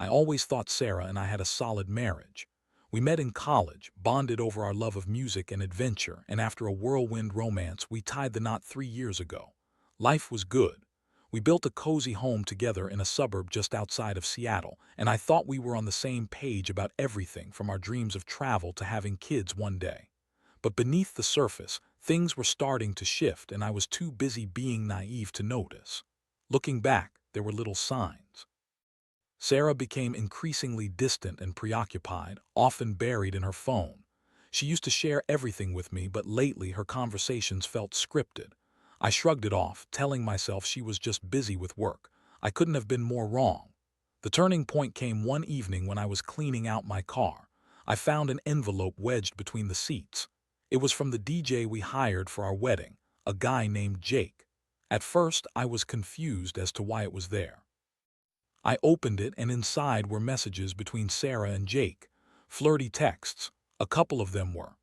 I always thought Sarah and I had a solid marriage. We met in college, bonded over our love of music and adventure, and after a whirlwind romance, we tied the knot 3 years ago. Life was good. We built a cozy home together in a suburb just outside of Seattle, and I thought we were on the same page about everything from our dreams of travel to having kids one day. But beneath the surface, things were starting to shift, and I was too busy being naive to notice. Looking back, there were little signs. Sarah became increasingly distant and preoccupied, often buried in her phone. She used to share everything with me, but lately her conversations felt scripted. I shrugged it off, telling myself she was just busy with work. I couldn't have been more wrong. The turning point came one evening when I was cleaning out my car. I found an envelope wedged between the seats. It was from the DJ we hired for our wedding, a guy named Jake. At first, I was confused as to why it was there. I opened it, and inside were messages between Sarah and Jake, flirty texts. A couple of them were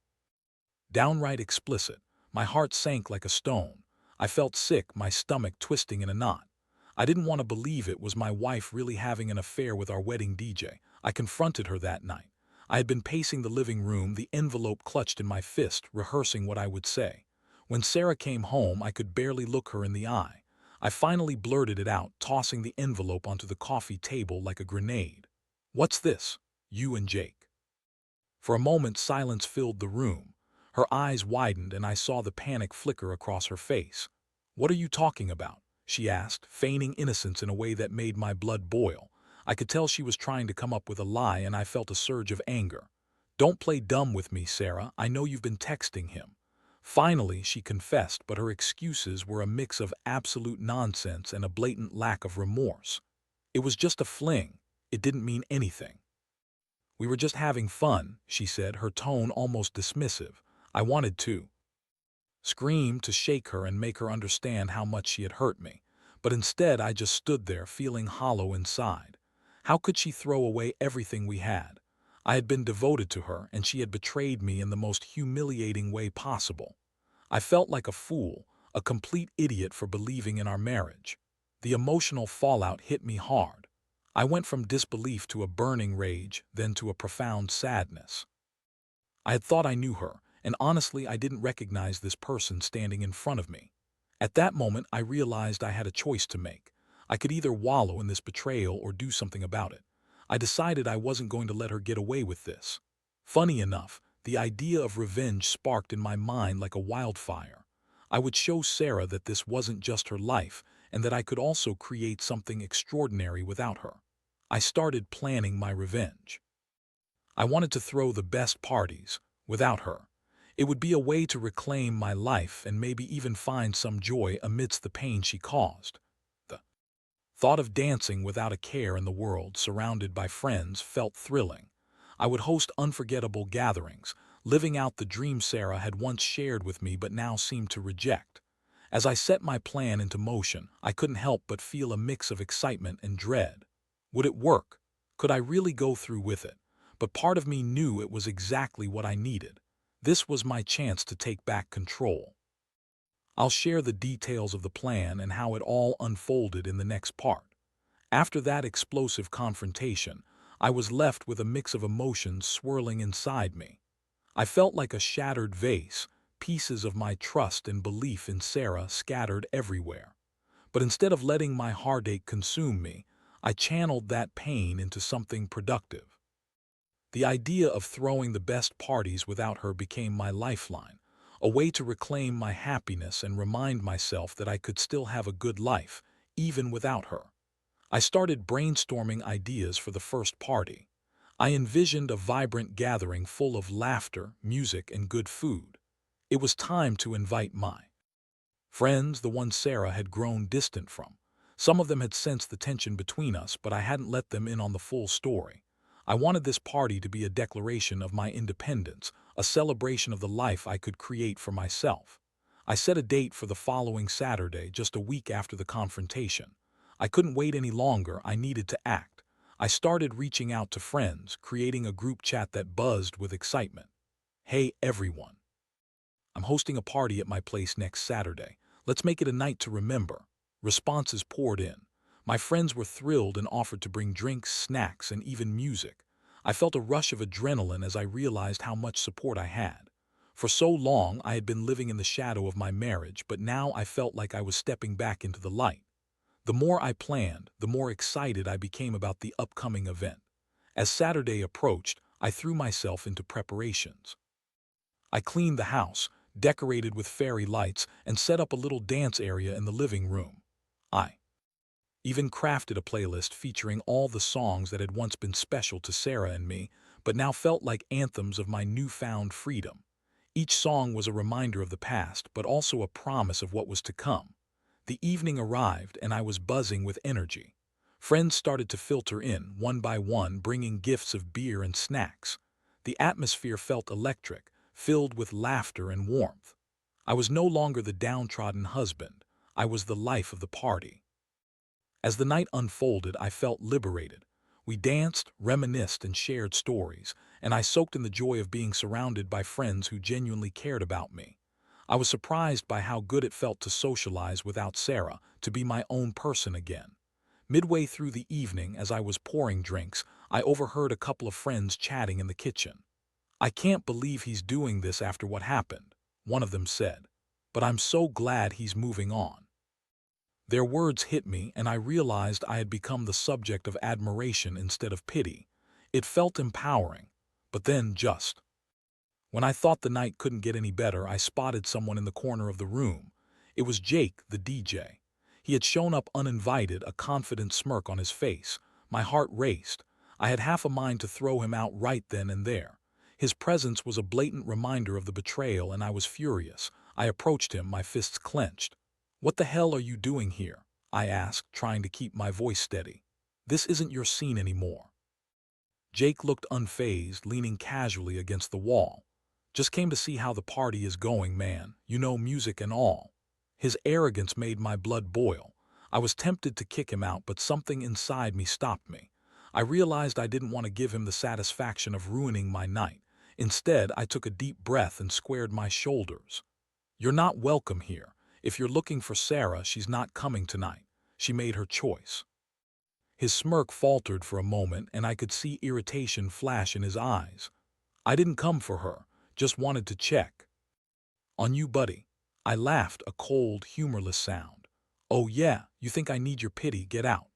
downright explicit. My heart sank like a stone. I felt sick, my stomach twisting in a knot. I didn't want to believe it was my wife really having an affair with our wedding DJ. I confronted her that night. I had been pacing the living room, the envelope clutched in my fist, rehearsing what I would say. When Sarah came home, I could barely look her in the eye. I finally blurted it out, tossing the envelope onto the coffee table like a grenade. "What's this? You and Jake?" For a moment, silence filled the room. Her eyes widened, and I saw the panic flicker across her face. "What are you talking about?" she asked, feigning innocence in a way that made my blood boil. I could tell she was trying to come up with a lie, and I felt a surge of anger. "Don't play dumb with me, Sarah. I know you've been texting him." Finally, she confessed, but her excuses were a mix of absolute nonsense and a blatant lack of remorse. "It was just a fling. It didn't mean anything. We were just having fun," she said, her tone almost dismissive. I wanted to scream, to shake her and make her understand how much she had hurt me. But instead, I just stood there, feeling hollow inside. How could she throw away everything we had? I had been devoted to her, and she had betrayed me in the most humiliating way possible. I felt like a fool, a complete idiot for believing in our marriage. The emotional fallout hit me hard. I went from disbelief to a burning rage, then to a profound sadness. I had thought I knew her, and honestly, I didn't recognize this person standing in front of me. At that moment, I realized I had a choice to make. I could either wallow in this betrayal or do something about it. I decided I wasn't going to let her get away with this. Funny enough, the idea of revenge sparked in my mind like a wildfire. I would show Sarah that this wasn't just her life, and that I could also create something extraordinary without her. I started planning my revenge. I wanted to throw the best parties, without her. It would be a way to reclaim my life and maybe even find some joy amidst the pain she caused. The thought of dancing without a care in the world, surrounded by friends, felt thrilling. I would host unforgettable gatherings, living out the dream Sarah had once shared with me but now seemed to reject. As I set my plan into motion, I couldn't help but feel a mix of excitement and dread. Would it work? Could I really go through with it? But part of me knew it was exactly what I needed. This was my chance to take back control. I'll share the details of the plan and how it all unfolded in the next part. After that explosive confrontation, I was left with a mix of emotions swirling inside me. I felt like a shattered vase, pieces of my trust and belief in Sarah scattered everywhere. But instead of letting my heartache consume me, I channeled that pain into something productive. The idea of throwing the best parties without her became my lifeline, a way to reclaim my happiness and remind myself that I could still have a good life, even without her. I started brainstorming ideas for the first party. I envisioned a vibrant gathering full of laughter, music, and good food. It was time to invite my friends, the ones Sarah had grown distant from. Some of them had sensed the tension between us, but I hadn't let them in on the full story. I wanted this party to be a declaration of my independence, a celebration of the life I could create for myself. I set a date for the following Saturday, just a week after the confrontation. I couldn't wait any longer, I needed to act. I started reaching out to friends, creating a group chat that buzzed with excitement. "Hey everyone, I'm hosting a party at my place next Saturday. Let's make it a night to remember." Responses poured in. My friends were thrilled and offered to bring drinks, snacks, and even music. I felt a rush of adrenaline as I realized how much support I had. For so long, I had been living in the shadow of my marriage, but now I felt like I was stepping back into the light. The more I planned, the more excited I became about the upcoming event. As Saturday approached, I threw myself into preparations. I cleaned the house, decorated with fairy lights, and set up a little dance area in the living room. I even crafted a playlist featuring all the songs that had once been special to Sarah and me, but now felt like anthems of my newfound freedom. Each song was a reminder of the past, but also a promise of what was to come. The evening arrived, and I was buzzing with energy. Friends started to filter in, one by one, bringing gifts of beer and snacks. The atmosphere felt electric, filled with laughter and warmth. I was no longer the downtrodden husband. I was the life of the party. As the night unfolded, I felt liberated. We danced, reminisced, and shared stories, and I soaked in the joy of being surrounded by friends who genuinely cared about me. I was surprised by how good it felt to socialize without Sarah, to be my own person again. Midway through the evening, as I was pouring drinks, I overheard a couple of friends chatting in the kitchen. "I can't believe he's doing this after what happened," one of them said. "But I'm so glad he's moving on." Their words hit me, and I realized I had become the subject of admiration instead of pity. It felt empowering, but then just when I thought the night couldn't get any better, I spotted someone in the corner of the room. It was Jake, the DJ. He had shown up uninvited, a confident smirk on his face. My heart raced. I had half a mind to throw him out right then and there. His presence was a blatant reminder of the betrayal, and I was furious. I approached him, my fists clenched. "What the hell are you doing here?" I asked, trying to keep my voice steady. "This isn't your scene anymore." Jake looked unfazed, leaning casually against the wall. "Just came to see how the party is going, man. You know, music and all." His arrogance made my blood boil. I was tempted to kick him out, but something inside me stopped me. I realized I didn't want to give him the satisfaction of ruining my night. Instead, I took a deep breath and squared my shoulders. "You're not welcome here. If you're looking for Sarah, she's not coming tonight. She made her choice." His smirk faltered for a moment, and I could see irritation flash in his eyes. "I didn't come for her, just wanted to check on you, buddy." I laughed, a cold, humorless sound. "Oh yeah, you think I need your pity? Get out."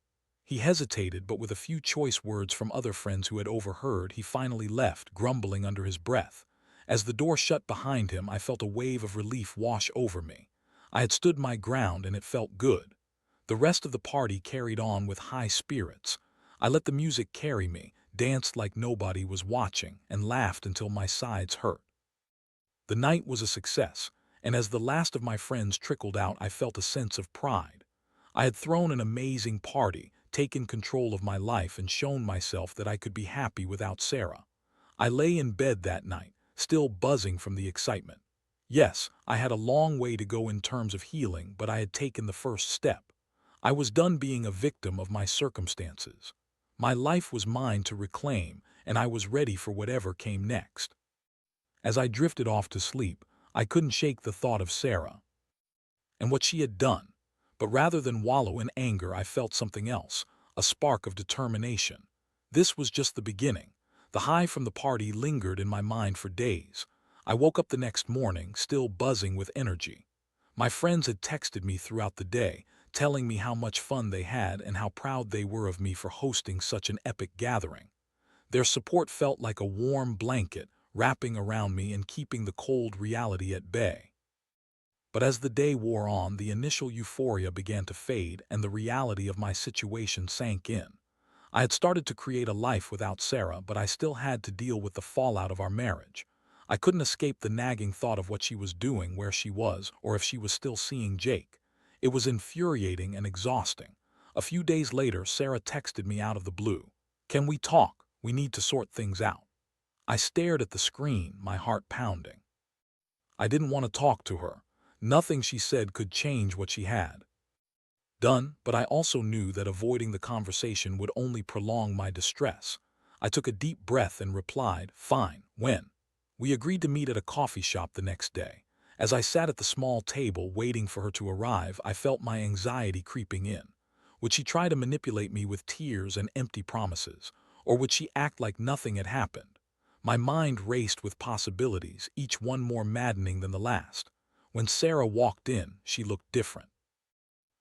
He hesitated, but with a few choice words from other friends who had overheard, he finally left, grumbling under his breath. As the door shut behind him, I felt a wave of relief wash over me. I had stood my ground, and it felt good. The rest of the party carried on with high spirits. I let the music carry me, danced like nobody was watching, and laughed until my sides hurt. The night was a success, and as the last of my friends trickled out, I felt a sense of pride. I had thrown an amazing party, taken control of my life, and shown myself that I could be happy without Sarah. I lay in bed that night, still buzzing from the excitement. Yes, I had a long way to go in terms of healing, but I had taken the first step. I was done being a victim of my circumstances. My life was mine to reclaim, and I was ready for whatever came next. As I drifted off to sleep, I couldn't shake the thought of Sarah and what she had done. But rather than wallow in anger, I felt something else, a spark of determination. This was just the beginning. The high from the party lingered in my mind for days. I woke up the next morning, still buzzing with energy. My friends had texted me throughout the day, telling me how much fun they had and how proud they were of me for hosting such an epic gathering. Their support felt like a warm blanket, wrapping around me and keeping the cold reality at bay. But as the day wore on, the initial euphoria began to fade, and the reality of my situation sank in. I had started to create a life without Sarah, but I still had to deal with the fallout of our marriage. I couldn't escape the nagging thought of what she was doing, where she was, or if she was still seeing Jake. It was infuriating and exhausting. A few days later, Sarah texted me out of the blue. "Can we talk? We need to sort things out." I stared at the screen, my heart pounding. I didn't want to talk to her. Nothing she said could change what she had done, but I also knew that avoiding the conversation would only prolong my distress. I took a deep breath and replied, "Fine, when?" We agreed to meet at a coffee shop the next day. As I sat at the small table waiting for her to arrive, I felt my anxiety creeping in. Would she try to manipulate me with tears and empty promises? Or would she act like nothing had happened? My mind raced with possibilities, each one more maddening than the last. When Sarah walked in, she looked different.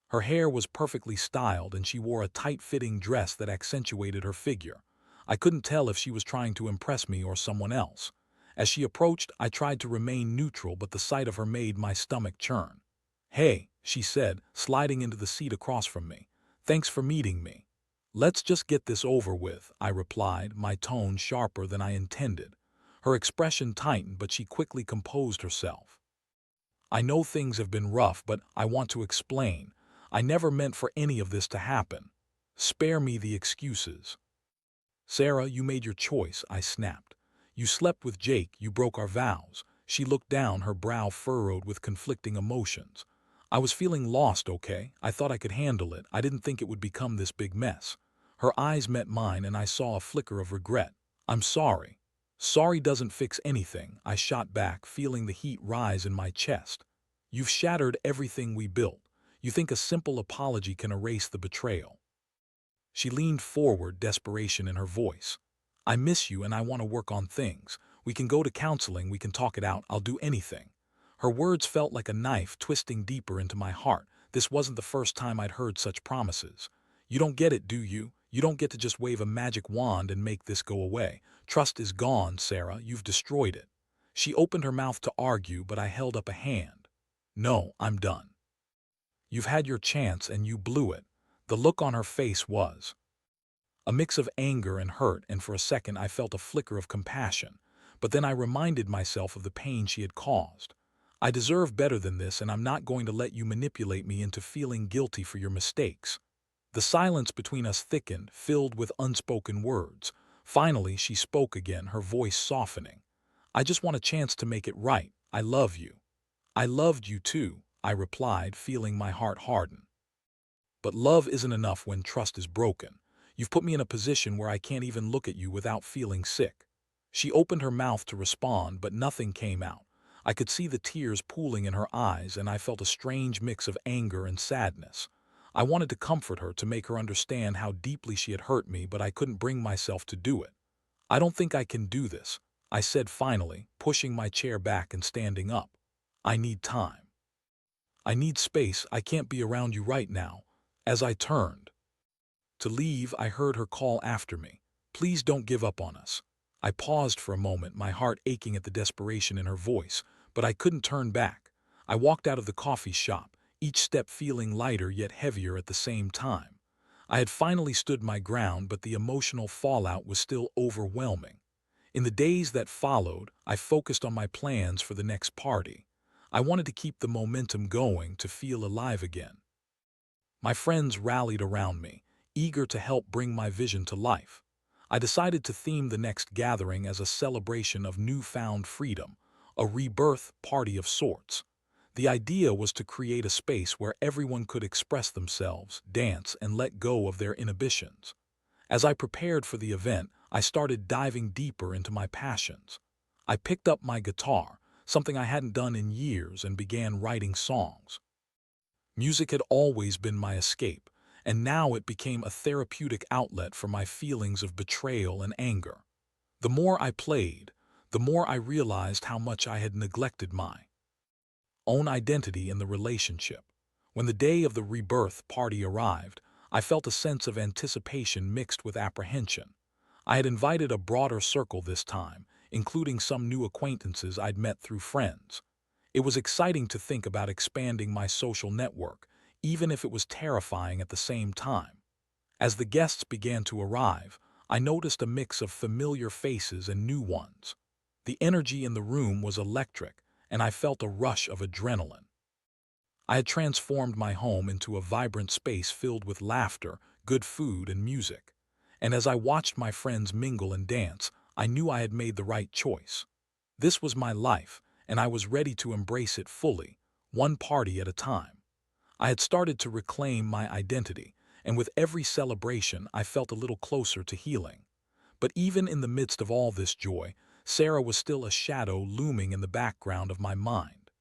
Her hair was perfectly styled and she wore a tight-fitting dress that accentuated her figure. I couldn't tell if she was trying to impress me or someone else. As she approached, I tried to remain neutral, but the sight of her made my stomach churn. "Hey," she said, sliding into the seat across from me. "Thanks for meeting me." "Let's just get this over with," I replied, my tone sharper than I intended. Her expression tightened, but she quickly composed herself. "I know things have been rough, but I want to explain. I never meant for any of this to happen. Spare me the excuses." "Sarah, you made your choice," I snapped. "You slept with Jake, you broke our vows." She looked down, her brow furrowed with conflicting emotions. "I was feeling lost, okay? I thought I could handle it. I didn't think it would become this big mess." Her eyes met mine and I saw a flicker of regret. "I'm sorry." "Sorry doesn't fix anything," I shot back, feeling the heat rise in my chest. "You've shattered everything we built. You think a simple apology can erase the betrayal." She leaned forward, desperation in her voice. "I miss you and I want to work on things. We can go to counseling, we can talk it out, I'll do anything." Her words felt like a knife twisting deeper into my heart. This wasn't the first time I'd heard such promises. "You don't get it, do you? You don't get to just wave a magic wand and make this go away. Trust is gone, Sarah, you've destroyed it." She opened her mouth to argue, but I held up a hand. "No, I'm done. You've had your chance and you blew it." The look on her face was a mix of anger and hurt, and for a second I felt a flicker of compassion. But then I reminded myself of the pain she had caused. "I deserve better than this, and I'm not going to let you manipulate me into feeling guilty for your mistakes." The silence between us thickened, filled with unspoken words. Finally, she spoke again, her voice softening. "I just want a chance to make it right. I love you." "I loved you too," I replied, feeling my heart harden. "But love isn't enough when trust is broken. You've put me in a position where I can't even look at you without feeling sick." She opened her mouth to respond, but nothing came out. I could see the tears pooling in her eyes, and I felt a strange mix of anger and sadness. I wanted to comfort her, to make her understand how deeply she had hurt me, but I couldn't bring myself to do it. "I don't think I can do this," I said finally, pushing my chair back and standing up. "I need time. I need space. I can't be around you right now." As I turned to leave, I heard her call after me. "Please don't give up on us." I paused for a moment, my heart aching at the desperation in her voice, but I couldn't turn back. I walked out of the coffee shop, each step feeling lighter yet heavier at the same time. I had finally stood my ground, but the emotional fallout was still overwhelming. In the days that followed, I focused on my plans for the next party. I wanted to keep the momentum going, to feel alive again. My friends rallied around me, eager to help bring my vision to life. I decided to theme the next gathering as a celebration of newfound freedom, a rebirth party of sorts. The idea was to create a space where everyone could express themselves, dance, and let go of their inhibitions. As I prepared for the event, I started diving deeper into my passions. I picked up my guitar, something I hadn't done in years, and began writing songs. Music had always been my escape, and now it became a therapeutic outlet for my feelings of betrayal and anger. The more I played, the more I realized how much I had neglected my own identity in the relationship. When the day of the rebirth party arrived, I felt a sense of anticipation mixed with apprehension. I had invited a broader circle this time, including some new acquaintances I'd met through friends. It was exciting to think about expanding my social network, even if it was terrifying at the same time. As the guests began to arrive, I noticed a mix of familiar faces and new ones. The energy in the room was electric, and I felt a rush of adrenaline. I had transformed my home into a vibrant space filled with laughter, good food, and music. And as I watched my friends mingle and dance, I knew I had made the right choice. This was my life, and I was ready to embrace it fully, one party at a time. I had started to reclaim my identity, and with every celebration I felt a little closer to healing. But even in the midst of all this joy, Sarah was still a shadow looming in the background of my mind.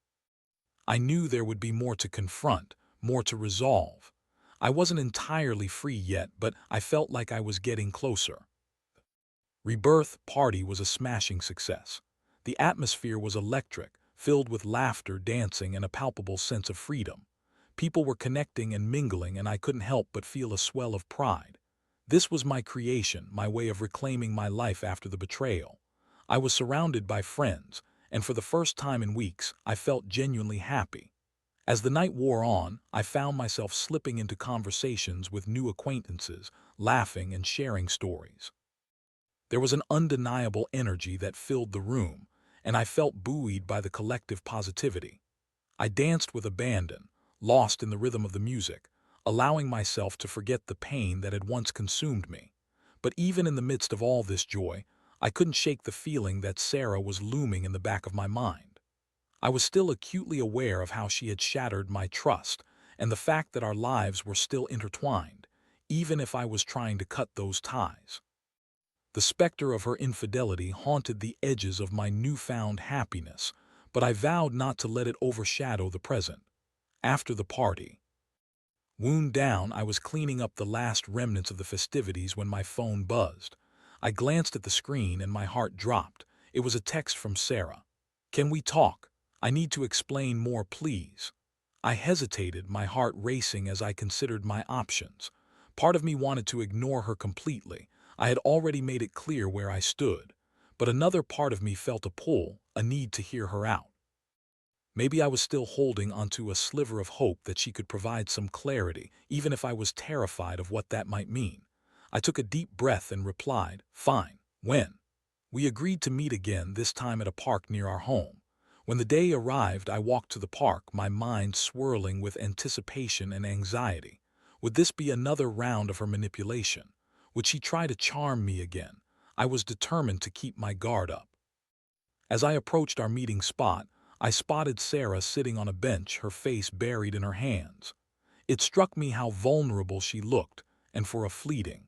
I knew there would be more to confront, more to resolve. I wasn't entirely free yet, but I felt like I was getting closer. Rebirth Party was a smashing success. The atmosphere was electric, filled with laughter, dancing, and a palpable sense of freedom. People were connecting and mingling, and I couldn't help but feel a swell of pride. This was my creation, my way of reclaiming my life after the betrayal. I was surrounded by friends, and for the first time in weeks, I felt genuinely happy. As the night wore on, I found myself slipping into conversations with new acquaintances, laughing and sharing stories. There was an undeniable energy that filled the room, and I felt buoyed by the collective positivity. I danced with abandon, lost in the rhythm of the music, allowing myself to forget the pain that had once consumed me. But even in the midst of all this joy, I couldn't shake the feeling that Sarah was looming in the back of my mind. I was still acutely aware of how she had shattered my trust, and the fact that our lives were still intertwined, even if I was trying to cut those ties. The specter of her infidelity haunted the edges of my newfound happiness, but I vowed not to let it overshadow the present. After the party, wound down, I was cleaning up the last remnants of the festivities when my phone buzzed. I glanced at the screen and my heart dropped. It was a text from Sarah. "Can we talk? I need to explain more, please." I hesitated, my heart racing as I considered my options. Part of me wanted to ignore her completely. I had already made it clear where I stood. But another part of me felt a pull, a need to hear her out. Maybe I was still holding onto a sliver of hope that she could provide some clarity, even if I was terrified of what that might mean. I took a deep breath and replied, "Fine. When?" We agreed to meet again, this time at a park near our home. When the day arrived, I walked to the park, my mind swirling with anticipation and anxiety. Would this be another round of her manipulation? Would she try to charm me again? I was determined to keep my guard up. As I approached our meeting spot, I spotted Sarah sitting on a bench, her face buried in her hands. It struck me how vulnerable she looked, and for a fleeting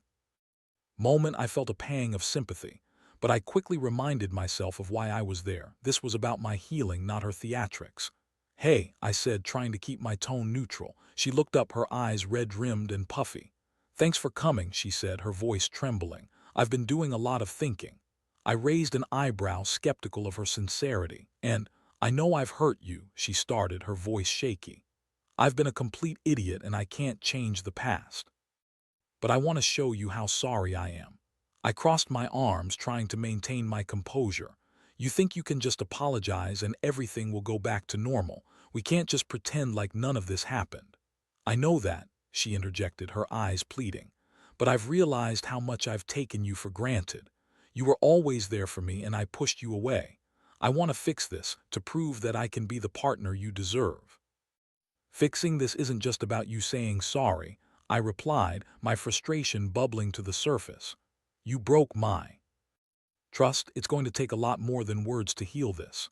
moment I felt a pang of sympathy. But I quickly reminded myself of why I was there. This was about my healing, not her theatrics. "Hey," I said, trying to keep my tone neutral. She looked up, her eyes red-rimmed and puffy. "Thanks for coming," she said, her voice trembling. "I've been doing a lot of thinking." I raised an eyebrow, skeptical of her sincerity. "And I know I've hurt you," she started, her voice shaky. "I've been a complete idiot and I can't change the past. But I want to show you how sorry I am." I crossed my arms, trying to maintain my composure. "You think you can just apologize and everything will go back to normal? We can't just pretend like none of this happened." "I know that," she interjected, her eyes pleading. "But I've realized how much I've taken you for granted. You were always there for me and I pushed you away. I want to fix this, to prove that I can be the partner you deserve." "Fixing this isn't just about you saying sorry," I replied, my frustration bubbling to the surface. "You broke my trust. It's going to take a lot more than words to heal this."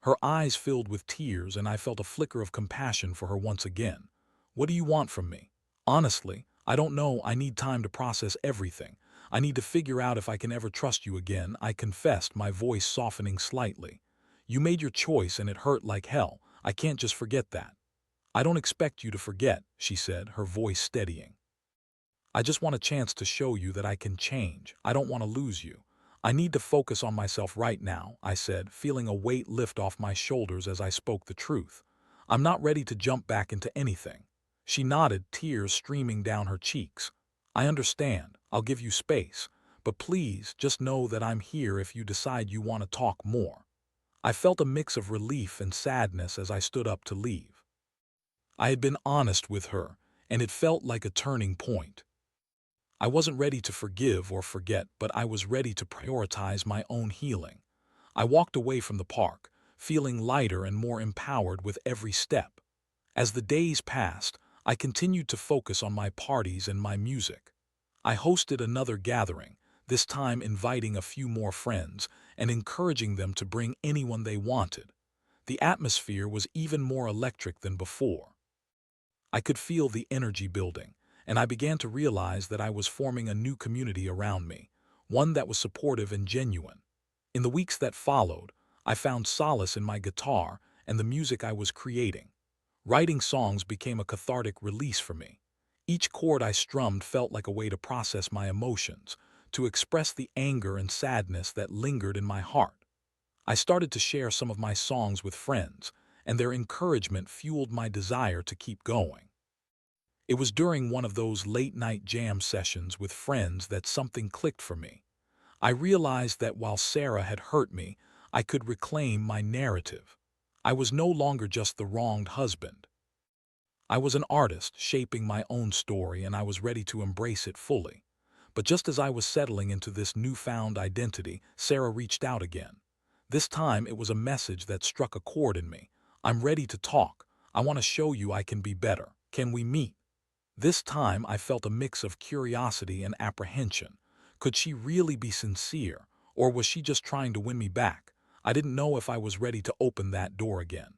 Her eyes filled with tears, and I felt a flicker of compassion for her once again. "What do you want from me?" "Honestly, I don't know. I need time to process everything. I need to figure out if I can ever trust you again," I confessed, my voice softening slightly. "You made your choice and it hurt like hell. I can't just forget that." "I don't expect you to forget," she said, her voice steadying. "I just want a chance to show you that I can change. I don't want to lose you. I need to focus on myself right now," I said, feeling a weight lift off my shoulders as I spoke the truth. "I'm not ready to jump back into anything." She nodded, tears streaming down her cheeks. "I understand. I'll give you space. But please, just know that I'm here if you decide you want to talk more." I felt a mix of relief and sadness as I stood up to leave. I had been honest with her, and it felt like a turning point. I wasn't ready to forgive or forget, but I was ready to prioritize my own healing. I walked away from the park, feeling lighter and more empowered with every step. As the days passed, I continued to focus on my parties and my music. I hosted another gathering, this time inviting a few more friends and encouraging them to bring anyone they wanted. The atmosphere was even more electric than before. I could feel the energy building, and I began to realize that I was forming a new community around me, one that was supportive and genuine. In the weeks that followed, I found solace in my guitar and the music I was creating. Writing songs became a cathartic release for me. Each chord I strummed felt like a way to process my emotions, to express the anger and sadness that lingered in my heart. I started to share some of my songs with friends, and their encouragement fueled my desire to keep going. It was during one of those late-night jam sessions with friends that something clicked for me. I realized that while Sarah had hurt me, I could reclaim my narrative. I was no longer just the wronged husband. I was an artist shaping my own story, and I was ready to embrace it fully. But just as I was settling into this newfound identity, Sarah reached out again. This time it was a message that struck a chord in me. "I'm ready to talk. I want to show you I can be better. Can we meet?" This time I felt a mix of curiosity and apprehension. Could she really be sincere, or was she just trying to win me back? I didn't know if I was ready to open that door again.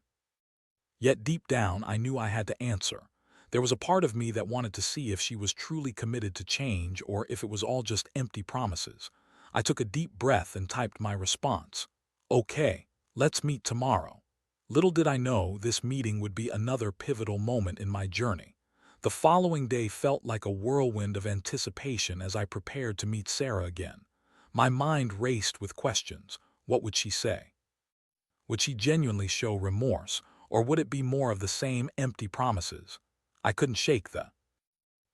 Yet deep down I knew I had to answer. There was a part of me that wanted to see if she was truly committed to change or if it was all just empty promises. I took a deep breath and typed my response. "Okay, let's meet tomorrow." Little did I know this meeting would be another pivotal moment in my journey. The following day felt like a whirlwind of anticipation as I prepared to meet Sarah again. My mind raced with questions. What would she say? Would she genuinely show remorse, or would it be more of the same empty promises? I couldn't shake the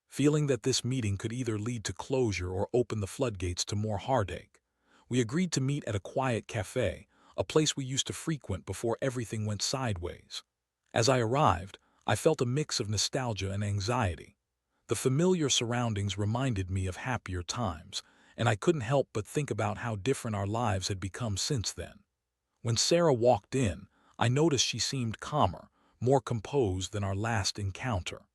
feeling that this meeting could either lead to closure or open the floodgates to more heartache. We agreed to meet at a quiet cafe, a place we used to frequent before everything went sideways. As I arrived, I felt a mix of nostalgia and anxiety. The familiar surroundings reminded me of happier times, and I couldn't help but think about how different our lives had become since then. When Sarah walked in, I noticed she seemed calmer, more composed than our last encounter.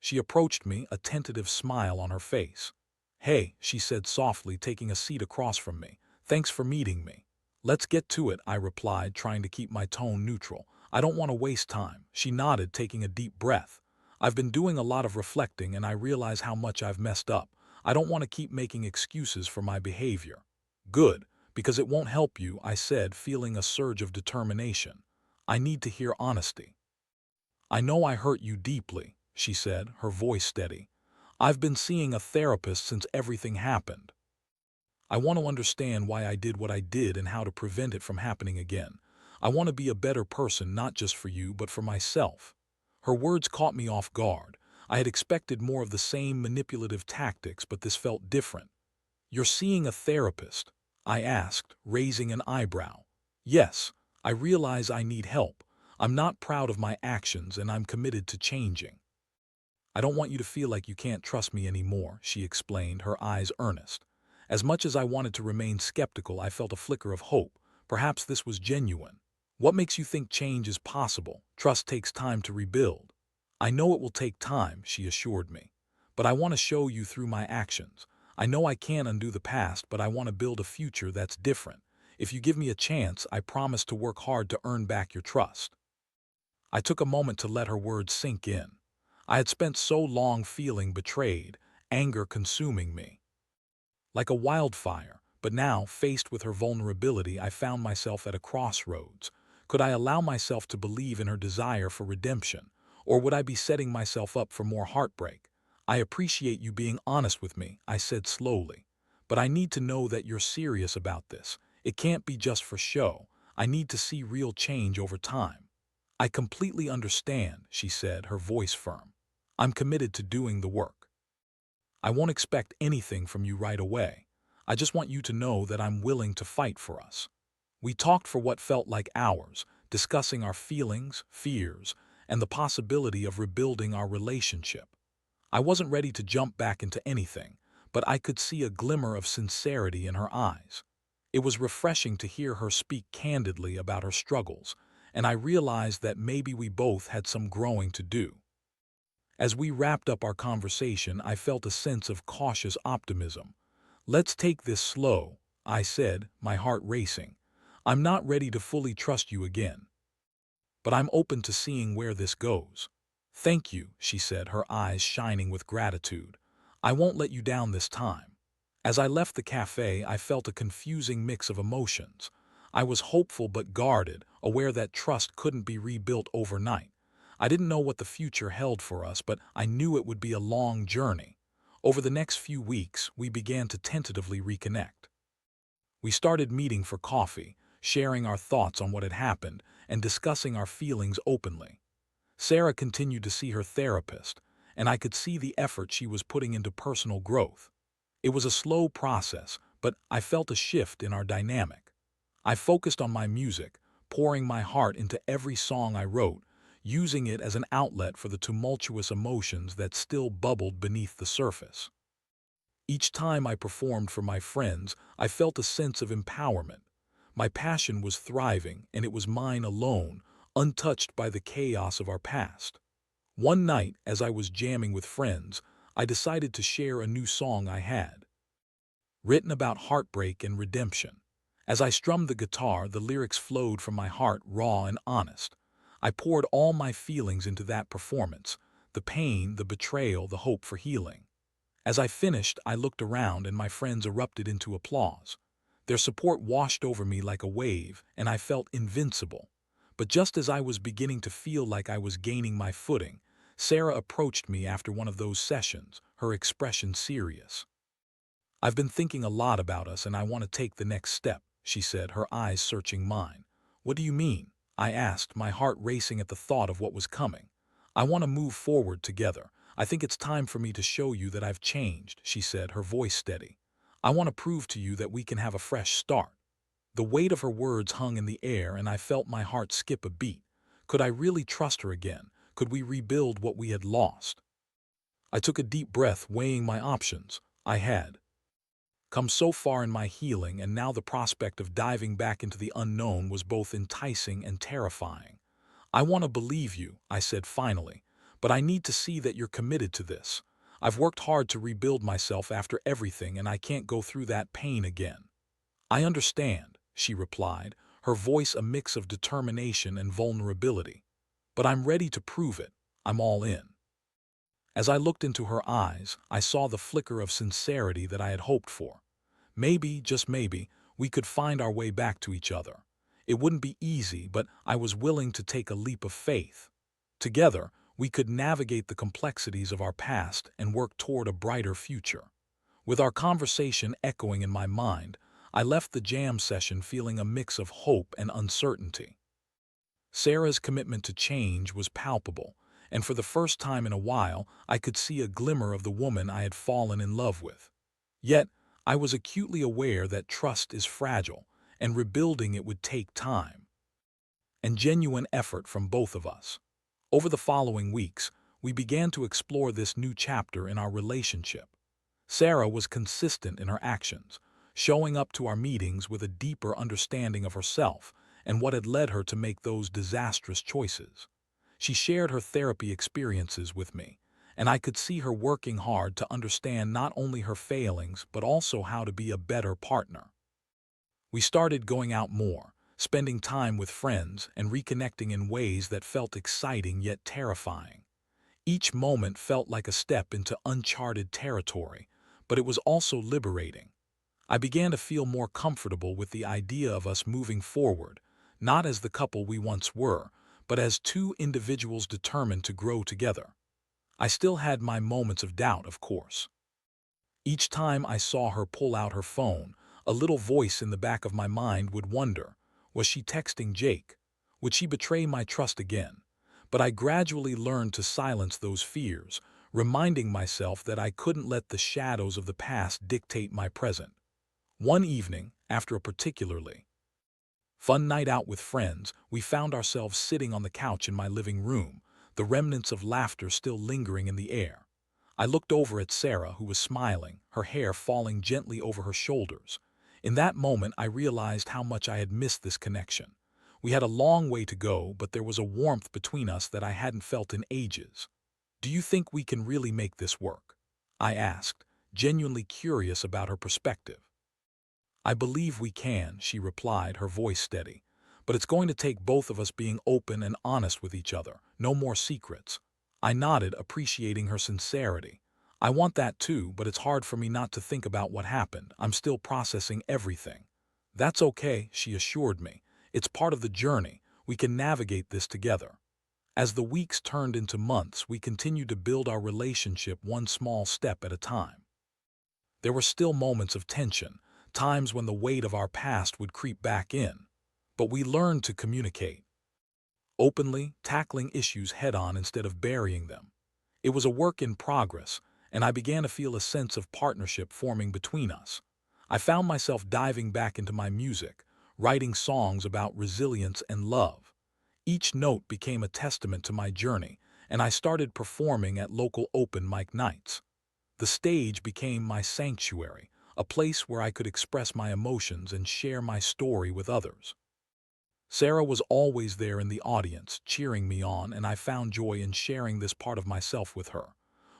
She approached me, a tentative smile on her face. "Hey," she said softly, taking a seat across from me. "Thanks for meeting me." "Let's get to it," I replied, trying to keep my tone neutral. "I don't want to waste time." She nodded, taking a deep breath. "I've been doing a lot of reflecting, and I realize how much I've messed up. I don't want to keep making excuses for my behavior." "Good, because it won't help you," I said, feeling a surge of determination. "I need to hear honesty." "I know I hurt you deeply," she said, her voice steady. "I've been seeing a therapist since everything happened. I want to understand why I did what I did and how to prevent it from happening again. I want to be a better person, not just for you, but for myself." Her words caught me off guard. I had expected more of the same manipulative tactics, but this felt different. "You're seeing a therapist?" I asked, raising an eyebrow. "Yes, I realize I need help. I'm not proud of my actions, and I'm committed to changing." "I don't want you to feel like you can't trust me anymore," she explained, her eyes earnest. As much as I wanted to remain skeptical, I felt a flicker of hope. Perhaps this was genuine. "What makes you think change is possible? Trust takes time to rebuild." "I know it will take time," she assured me. "But I want to show you through my actions. I know I can't undo the past, but I want to build a future that's different. If you give me a chance, I promise to work hard to earn back your trust." I took a moment to let her words sink in. I had spent so long feeling betrayed, anger consuming me like a wildfire, but now, faced with her vulnerability, I found myself at a crossroads. Could I allow myself to believe in her desire for redemption, or would I be setting myself up for more heartbreak? "I appreciate you being honest with me," I said slowly. "But I need to know that you're serious about this. It can't be just for show. I need to see real change over time." "I completely understand," she said, her voice firm. "I'm committed to doing the work. I won't expect anything from you right away. I just want you to know that I'm willing to fight for us." We talked for what felt like hours, discussing our feelings, fears, and the possibility of rebuilding our relationship. I wasn't ready to jump back into anything, but I could see a glimmer of sincerity in her eyes. It was refreshing to hear her speak candidly about her struggles, and I realized that maybe we both had some growing to do. As we wrapped up our conversation, I felt a sense of cautious optimism. "Let's take this slow," I said, my heart racing. "I'm not ready to fully trust you again, but I'm open to seeing where this goes." "Thank you," she said, her eyes shining with gratitude. "I won't let you down this time." As I left the cafe, I felt a confusing mix of emotions. I was hopeful but guarded, aware that trust couldn't be rebuilt overnight. I didn't know what the future held for us, but I knew it would be a long journey. Over the next few weeks, we began to tentatively reconnect. We started meeting for coffee, sharing our thoughts on what had happened, and discussing our feelings openly. Sarah continued to see her therapist, and I could see the effort she was putting into personal growth. It was a slow process, but I felt a shift in our dynamic. I focused on my music, pouring my heart into every song I wrote, using it as an outlet for the tumultuous emotions that still bubbled beneath the surface. Each time I performed for my friends, I felt a sense of empowerment. My passion was thriving, and it was mine alone, untouched by the chaos of our past. One night, as I was jamming with friends, I decided to share a new song I had written about heartbreak and redemption. As I strummed the guitar, the lyrics flowed from my heart, raw and honest. I poured all my feelings into that performance, the pain, the betrayal, the hope for healing. As I finished, I looked around and my friends erupted into applause. Their support washed over me like a wave, and I felt invincible. But just as I was beginning to feel like I was gaining my footing, Sarah approached me after one of those sessions, her expression serious. "I've been thinking a lot about us and I want to take the next step," she said, her eyes searching mine. "What do you mean?" I asked, my heart racing at the thought of what was coming. "I want to move forward together. I think it's time for me to show you that I've changed," she said, her voice steady. "I want to prove to you that we can have a fresh start." The weight of her words hung in the air and I felt my heart skip a beat. Could I really trust her again? Could we rebuild what we had lost? I took a deep breath, weighing my options. I had come so far in my healing, and now the prospect of diving back into the unknown was both enticing and terrifying. "I want to believe you," I said finally, "but I need to see that you're committed to this. I've worked hard to rebuild myself after everything, and I can't go through that pain again." "I understand," she replied, her voice a mix of determination and vulnerability. "But I'm ready to prove it. I'm all in." As I looked into her eyes, I saw the flicker of sincerity that I had hoped for. Maybe, just maybe, we could find our way back to each other. It wouldn't be easy, but I was willing to take a leap of faith. Together, we could navigate the complexities of our past and work toward a brighter future. With our conversation echoing in my mind, I left the jam session feeling a mix of hope and uncertainty. Sarah's commitment to change was palpable, and for the first time in a while, I could see a glimmer of the woman I had fallen in love with. Yet, I was acutely aware that trust is fragile, and rebuilding it would take time and genuine effort from both of us. Over the following weeks, we began to explore this new chapter in our relationship. Sarah was consistent in her actions, showing up to our meetings with a deeper understanding of herself and what had led her to make those disastrous choices. She shared her therapy experiences with me, and I could see her working hard to understand not only her failings but also how to be a better partner. We started going out more, spending time with friends and reconnecting in ways that felt exciting yet terrifying. Each moment felt like a step into uncharted territory, but it was also liberating. I began to feel more comfortable with the idea of us moving forward, not as the couple we once were, but as two individuals determined to grow together. I still had my moments of doubt, of course. Each time I saw her pull out her phone, a little voice in the back of my mind would wonder, was she texting Jake? Would she betray my trust again? But I gradually learned to silence those fears, reminding myself that I couldn't let the shadows of the past dictate my present. One evening, after a particularly fun night out with friends, we found ourselves sitting on the couch in my living room, the remnants of laughter still lingering in the air. I looked over at Sarah, who was smiling, her hair falling gently over her shoulders. In that moment, I realized how much I had missed this connection. We had a long way to go, but there was a warmth between us that I hadn't felt in ages. "Do you think we can really make this work?" I asked, genuinely curious about her perspective. "I believe we can," she replied, her voice steady. "But it's going to take both of us being open and honest with each other. No more secrets." I nodded, appreciating her sincerity. "I want that too, but it's hard for me not to think about what happened. I'm still processing everything." "That's okay," she assured me. "It's part of the journey. We can navigate this together." As the weeks turned into months, we continued to build our relationship one small step at a time. There were still moments of tension, times when the weight of our past would creep back in. But we learned to communicate openly, tackling issues head-on instead of burying them. It was a work in progress, and I began to feel a sense of partnership forming between us. I found myself diving back into my music, writing songs about resilience and love. Each note became a testament to my journey, and I started performing at local open mic nights. The stage became my sanctuary, a place where I could express my emotions and share my story with others. Sarah was always there in the audience, cheering me on, and I found joy in sharing this part of myself with her.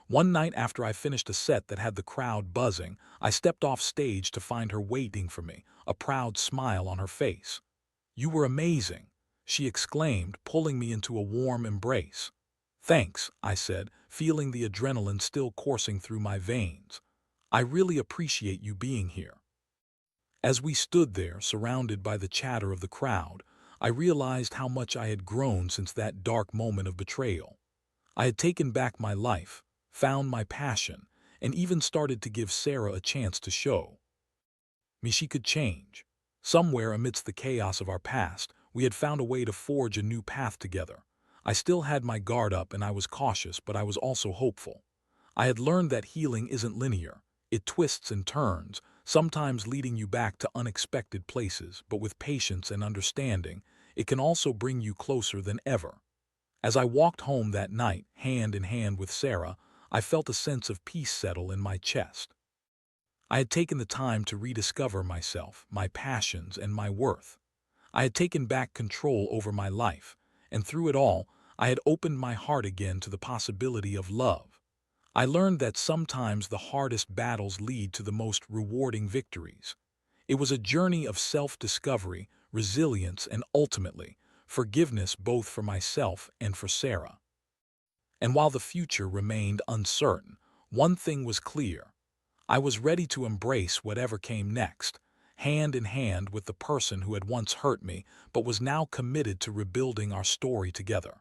One night after I finished a set that had the crowd buzzing, I stepped off stage to find her waiting for me, a proud smile on her face. "You were amazing," she exclaimed, pulling me into a warm embrace. "Thanks," I said, feeling the adrenaline still coursing through my veins. "I really appreciate you being here." As we stood there, surrounded by the chatter of the crowd, I realized how much I had grown since that dark moment of betrayal. I had taken back my life, found my passion, and even started to give Sarah a chance to show me she could change. Somewhere amidst the chaos of our past, we had found a way to forge a new path together. I still had my guard up and I was cautious, but I was also hopeful. I had learned that healing isn't linear. It twists and turns, sometimes leading you back to unexpected places, but with patience and understanding, it can also bring you closer than ever. As I walked home that night, hand in hand with Sarah, I felt a sense of peace settle in my chest. I had taken the time to rediscover myself, my passions, and my worth. I had taken back control over my life, and through it all, I had opened my heart again to the possibility of love. I learned that sometimes the hardest battles lead to the most rewarding victories. It was a journey of self-discovery, resilience, and ultimately, forgiveness both for myself and for Sarah. And while the future remained uncertain, one thing was clear. I was ready to embrace whatever came next, hand in hand with the person who had once hurt me but was now committed to rebuilding our story together.